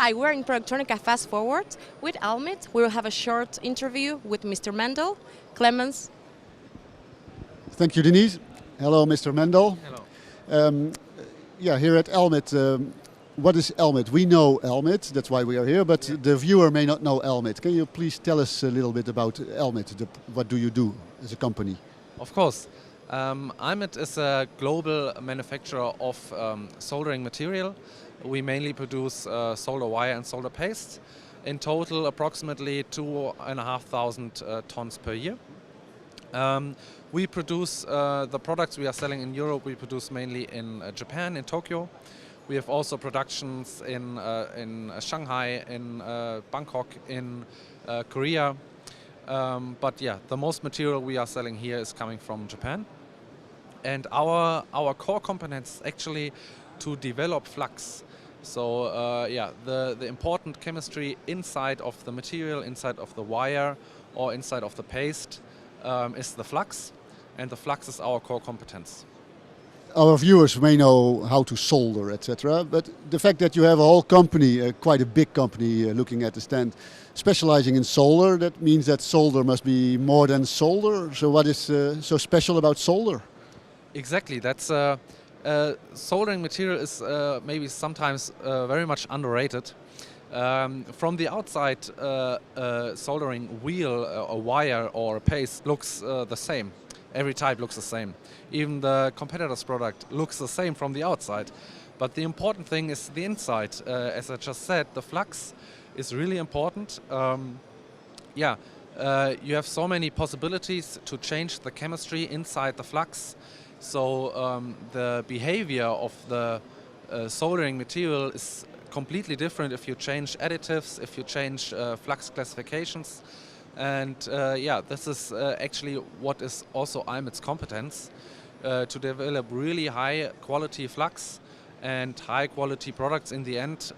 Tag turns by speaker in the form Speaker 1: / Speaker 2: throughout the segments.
Speaker 1: Hi, we're in Productronica Fast Forward with Almit. We will have a short interview with Mr. Mendelь. Clemens.
Speaker 2: Thank you, Denise. Hello, Mr. Mendelь.
Speaker 3: Hello.
Speaker 2: Here at Almit, what is Almit? We know Almit, that's why we are here, but the viewer may not know Almit. Can you please tell us a little bit about Almit? What do you do as a company?
Speaker 3: Of course. Almit is a global manufacturer of soldering material. We mainly produce solder wire and solder paste. In total, approximately 2,500 tons per year. We produce the products we are selling in Europe. We produce mainly in Japan, in Tokyo. We have also productions in Shanghai, in Bangkok, in Korea. But yeah, the most material we are selling here is coming from Japan. And our core competence is actually to develop flux. So the important chemistry inside of the material, inside of the wire or inside of the paste is the flux, and the flux is our core competence.
Speaker 2: Our viewers may know how to solder, etc. But the fact that you have a whole company, quite a big company looking at the stand, specializing in solder, that means that solder must be more than solder. So what is so special about solder?
Speaker 3: Exactly, that's soldering material is maybe sometimes very much underrated. From the outside, soldering wheel, a wire or a paste looks the same. Every type looks the same. Even the competitor's product looks the same from the outside. But the important thing is the inside. As I just said, the flux is really important. You have so many possibilities to change the chemistry inside the flux. So the behavior of the soldering material is completely different if you change additives, if you change flux classifications. And this is actually what is also Almit's competence, to develop really high quality flux and high quality products in the end.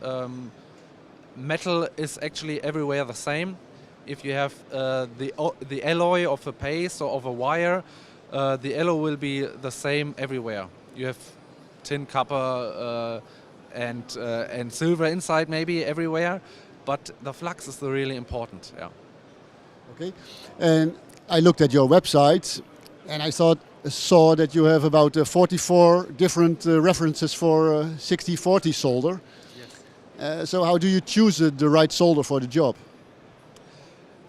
Speaker 3: Metal is actually everywhere the same. If you have the alloy of a paste or of a wire, the alloy will be the same everywhere. You have tin, copper and silver inside maybe everywhere, but the flux is really important. Yeah.
Speaker 2: Okay, and I looked at your website and I saw that you have about 44 different references for 60-40 solder.
Speaker 3: Yes.
Speaker 2: So how do you choose the right solder for the job?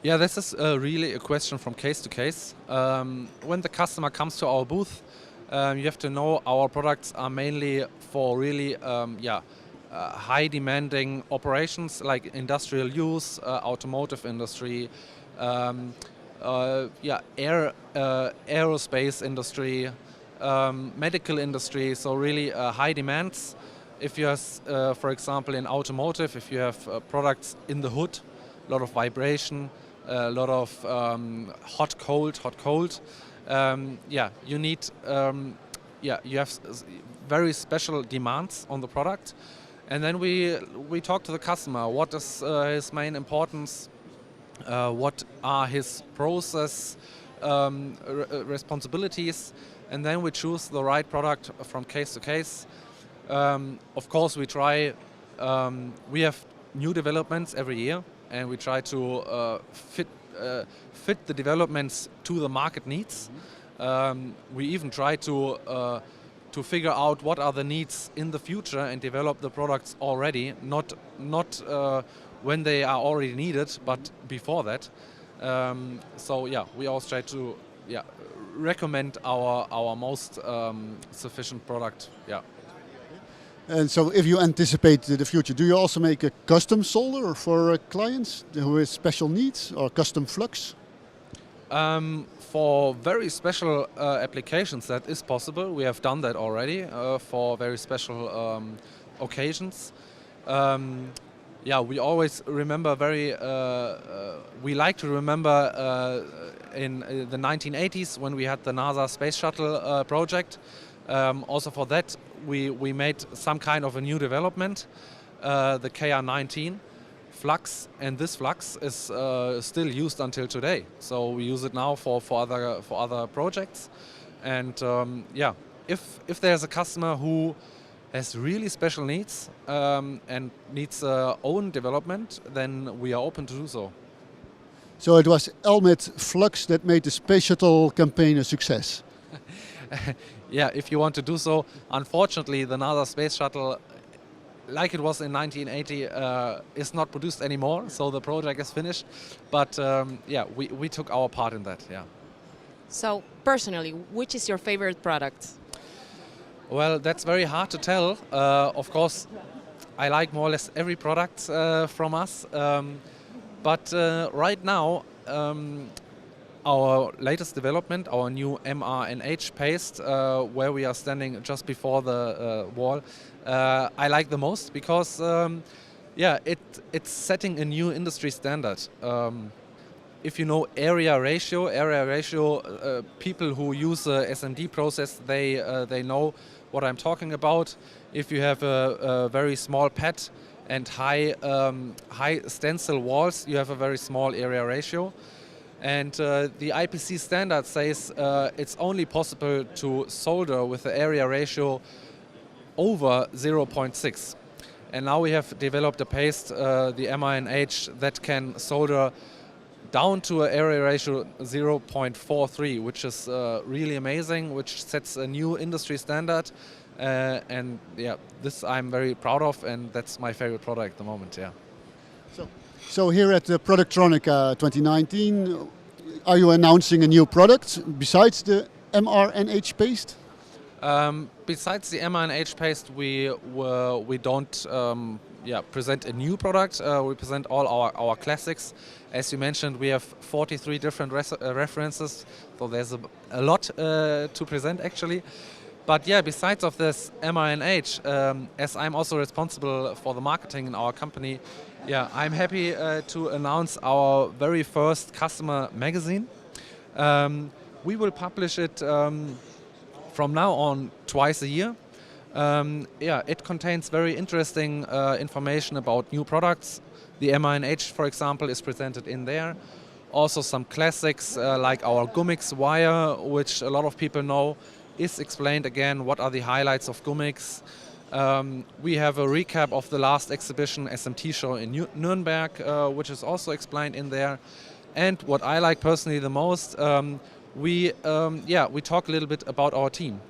Speaker 3: Yeah, this is really a question from case to case. When the customer comes to our booth, you have to know our products are mainly for really high demanding operations like industrial use, automotive industry, aerospace industry, medical industry, so really high demands. If you have, for example, in automotive, if you have products in the hood, a lot of vibration, a lot of hot, cold. You need, you have very special demands on the product. And then we talk to the customer, what is his main importance, what are his process responsibilities, and then we choose the right product from case to case. Of course, we try, we have new developments every year, and we try to fit the developments to the market needs. We even try to figure out what are the needs in the future and develop the products already, not when they are already needed, but before that. We always try to recommend our most sufficient product. Yeah.
Speaker 2: And so if you anticipate the future, do you also make a custom solder for clients who have special needs or custom flux?
Speaker 3: For very special applications, that is possible. We have done that already for very special occasions. We always remember we like to remember in the 1980s when we had the NASA Space Shuttle project. Also for that, we made some kind of a new development, the KR-19 flux, and this flux is still used until today. So we use it now for other projects. And if there's a customer who has really special needs and needs own development, then we are open to do so.
Speaker 2: So it was Almit Flux that made the Space Shuttle campaign a success.
Speaker 3: Yeah, if you want to do so. Unfortunately, the NASA Space Shuttle, like it was in 1980, is not produced anymore, so the project is finished. But yeah, we took our part in that, yeah.
Speaker 1: So, personally, which is your favorite product?
Speaker 3: Well, that's very hard to tell. Of course, I like more or less every product from us. But right now, our latest development, our new MR-NH paste, where we are standing just before the wall, I like the most because yeah, it's setting a new industry standard. If you know area ratio, people who use the SMD process, they know what I'm talking about. If you have a very small pad and high stencil walls, you have a very small area ratio. And the IPC standard says it's only possible to solder with the area ratio over 0.6. And now we have developed a paste, the MR-NH, that can solder down to an area ratio 0.43, which is really amazing, which sets a new industry standard. And yeah, this I'm very proud of, and that's my favorite product at the moment, yeah.
Speaker 2: So here at the Productronica-2019, are you announcing a new product besides the MR-NH paste?
Speaker 3: Besides the MR-NH paste, we don't present a new product. We present all our classics. As you mentioned, we have 43 different references, so there's a lot to present actually. But yeah, besides of this MR-NH, as I'm also responsible for the marketing in our company, yeah, I'm happy to announce our very first customer magazine. We will publish it from now on twice a year. Yeah, it contains very interesting information about new products. The MR-NH, for example, is presented in there. Also some classics like our Gummix wire, which a lot of people know, is explained again. What are the highlights of Gummix? We have a recap of the last exhibition SMT show in Nuremberg, which is also explained in there. And what I like personally the most, we talk a little bit about our team.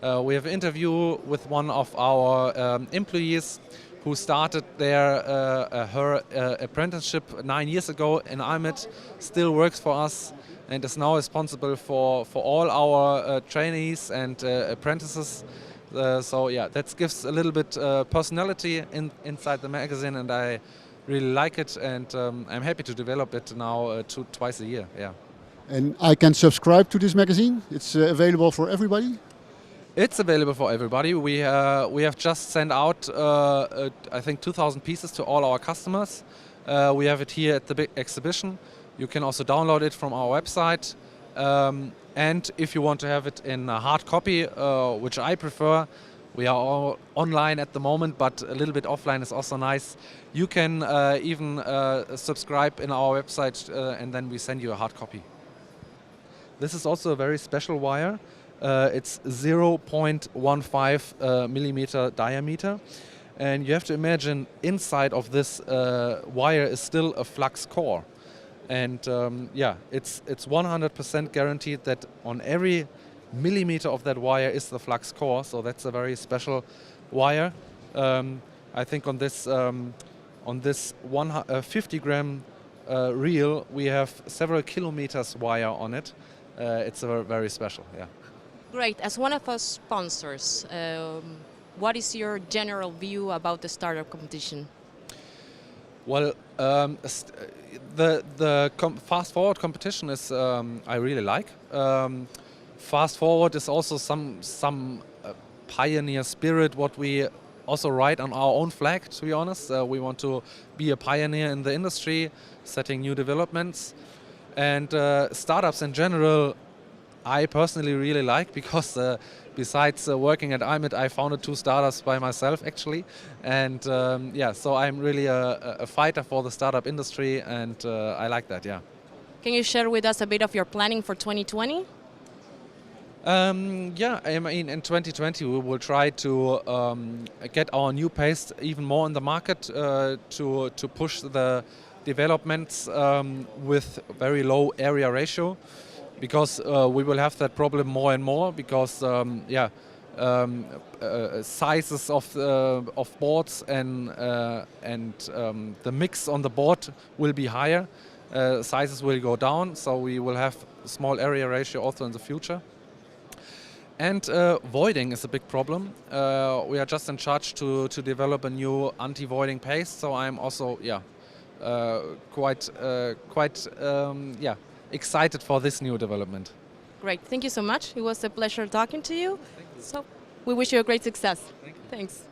Speaker 3: We have an interview with one of our employees who started her apprenticeship 9 years ago in Almit, still works for us, and is now responsible for all our trainees and apprentices. So yeah, that gives a little bit personality inside the magazine, and I really like it, and I'm happy to develop it now twice a year. Yeah.
Speaker 2: And I can subscribe to this magazine? It's available for everybody?
Speaker 3: It's available for everybody. We have just sent out I think 2,000 pieces to all our customers. We have it here at the big exhibition. You can also download it from our website. And if you want to have it in a hard copy, which I prefer, we are all online at the moment, but a little bit offline is also nice. You can even subscribe in our website, and then we send you a hard copy. This is also a very special wire. It's 0.15 millimeter diameter. And you have to imagine inside of this wire is still a flux core. And yeah, it's 100% guaranteed that on every millimeter of that wire is the flux core. So that's a very special wire. I think on this 50 gram reel, we have several kilometers wire on it. It's very special, yeah.
Speaker 1: Great. As one of our sponsors, what is your general view about the startup competition?
Speaker 3: Well, the fast forward competition is I really like. Fast forward is also some pioneer spirit. What we also write on our own flag. To be honest, we want to be a pioneer in the industry, setting new developments, and startups in general. I personally really like because besides working at Almit, I founded 2 startups by myself actually, and yeah, so I'm really a fighter for the startup industry, and I like that. Yeah.
Speaker 1: Can you share with us a bit of your planning for 2020?
Speaker 3: Yeah, I mean, in 2020 we will try to get our new paste even more in the market to push the developments with very low area ratio, because we will have that problem more and more, because sizes of boards and the mix on the board will be higher. Sizes will go down, so we will have small area ratio also in the future. And voiding is a big problem. We are just in charge to develop a new anti-voiding paste, so I'm also quite excited for this new development.
Speaker 1: Great, thank you so much. It was a pleasure talking to you. So we wish you a great success.
Speaker 3: Thank you.
Speaker 1: Thanks.